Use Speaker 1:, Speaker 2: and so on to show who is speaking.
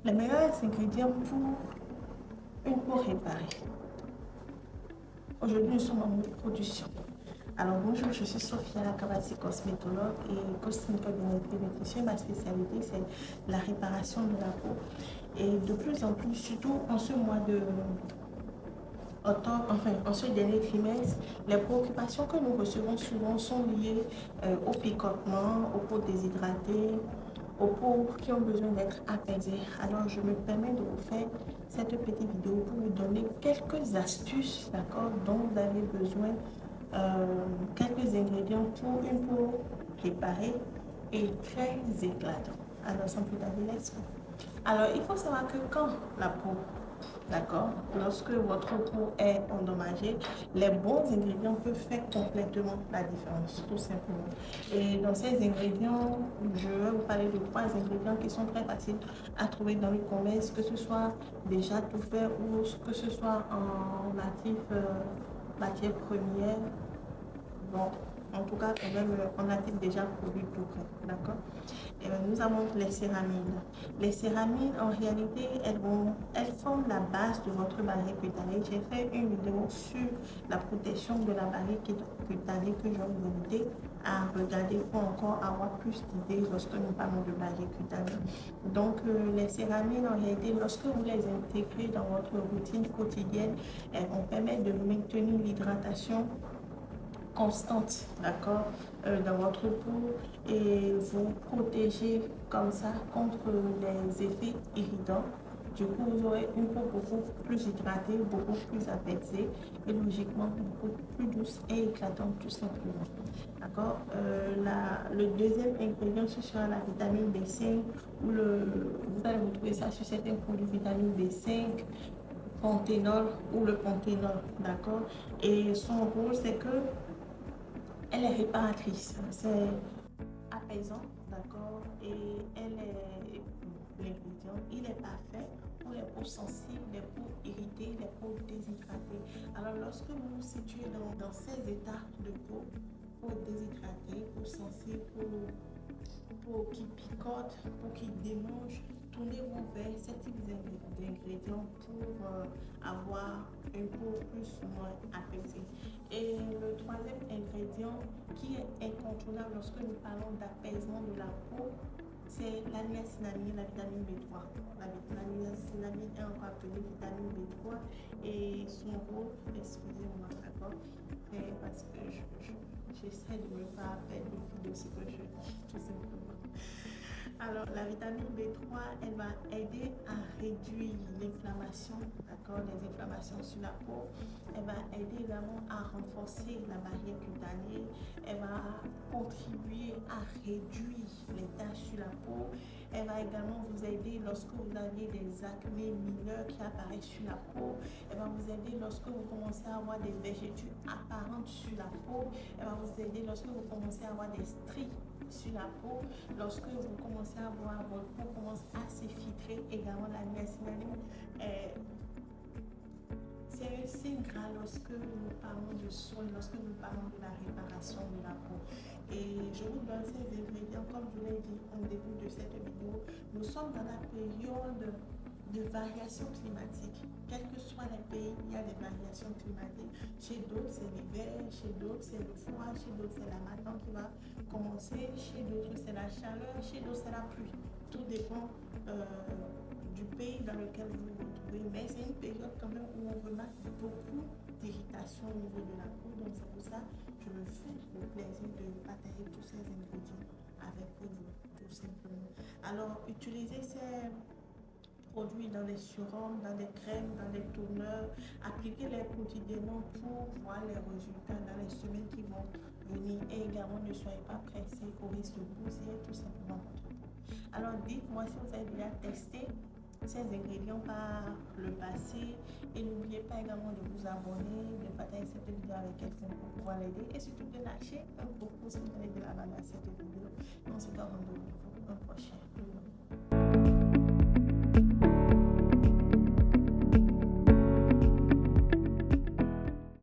Speaker 1: Les meilleurs ingrédients pour une peau réparée. Aujourd'hui, nous sommes en mode production. Alors bonjour, je suis Sophia Lakabasi, cosmétologue et cosmétologue nutrition. Ma spécialité, c'est la réparation de la peau. Et de plus en plus, surtout en ce mois de octobre, enfin en ce dernier trimestre, les préoccupations que nous recevons souvent sont liées au picotement, aux peaux déshydratées, aux peaux qui ont besoin d'être apaisées. Alors je me permets de vous faire cette petite vidéo pour vous donner quelques astuces, d'accord, dont vous avez besoin, quelques ingrédients pour une peau réparée et très éclatante. Alors sans plus tarder, let's go. Alors il faut savoir que quand la peau, d'accord, lorsque votre peau est endommagée, les bons ingrédients peuvent faire complètement la différence, tout simplement. Et dans ces ingrédients, je vais vous parler de trois ingrédients qui sont très faciles à trouver dans le commerce, que ce soit déjà tout fait ou que ce soit en natif, matière première. Bon, en tout cas, quand même, on a déjà produit tout prêt, d'accord? Nous avons les céramines. Les céramines, en réalité, elles forment la base de votre barrière cutanée. J'ai fait une vidéo sur la protection de la barrière cutanée que je vais vous inviter à regarder pour encore avoir plus d'idées lorsque nous parlons de barrière cutanée. Donc, les céramines, en réalité, lorsque vous les intégrez dans votre routine quotidienne, elles vont permettre de maintenir l'hydratation constante, d'accord, dans votre peau et vous protéger comme ça contre les effets irritants. Du coup, vous aurez une peau beaucoup plus hydratée, beaucoup plus apaisée et logiquement beaucoup plus douce et éclatante tout simplement. D'accord. Le deuxième ingrédient, ce sera la vitamine B5. Vous allez retrouver ça sur certains produits vitamine B5, panthénol ou le panthénol, d'accord. Et son rôle, c'est que elle est réparatrice, c'est apaisant, d'accord, et elle est l'ingrédient, il est parfait pour les peaux sensibles, les peaux irritées, les peaux déshydratées. Alors lorsque vous vous situez dans ces états de peau déshydratée, peau sensible, peau qui picote, peau qui démange, tournez-vous vers ce type d'ingrédients pour avoir une peau plus ou moins apaisée. Et le troisième ingrédient qui est incontournable lorsque nous parlons d'apaisement de la peau, c'est la niacinamide, la vitamine B3. La niacinamide est encore appelée vitamine B3 et son rôle, excusez-moi, d'accord, c'est parce que j'essaie de me pas perdre le fil de ce que je dis, tout simplement. Alors, la vitamine B3, elle va aider à réduire l'inflammation, d'accord, les inflammations sur la peau. Elle va aider également à renforcer la barrière cutanée. Elle va contribuer à réduire les taches sur la peau. Elle va également vous aider lorsque vous avez des acnés mineurs qui apparaissent sur la peau. Elle va vous aider lorsque vous commencez à avoir des vergetures apparentes sur la peau. Elle va vous aider lorsque vous commencez à avoir des stries sur la peau, lorsque vous commencez à voir votre peau commence à s'effiltrer. Également la niacinamide, c'est un signe gras lorsque nous parlons de soins, lorsque nous parlons de la réparation de la peau. Et je vous donne ces ingrédients, comme je l'ai dit au début de cette vidéo, nous sommes dans la période de variations climatiques. Quels que soient les pays, il y a des variations climatiques. Chez d'autres, c'est l'hiver, chez d'autres, c'est le froid, chez d'autres, c'est la matin qui va commencer, chez d'autres, c'est la chaleur, chez d'autres, c'est la pluie. Tout dépend du pays dans lequel vous vous retrouvez, mais c'est une période quand même où on remarque beaucoup d'irritation au niveau de la peau, donc c'est pour ça que je me fais le plaisir de partager tous ces ingrédients avec vous, tout simplement. Alors, utilisez ces produits dans des surhommes, dans des crèmes, dans des tourneurs, appliquez-les quotidiennement pour voir les résultats dans les semaines qui vont venir et également ne soyez pas pressés au risque de bousiller tout simplement votre peau. Alors dites-moi si vous avez déjà testé ces ingrédients par le passé et n'oubliez pas également de vous abonner, de partager cette vidéo avec quelqu'un pour pouvoir l'aider et surtout de lâcher un pouce si vous avez de la valeur à cette vidéo. On se donne rendez-vous pour un prochain vidéo.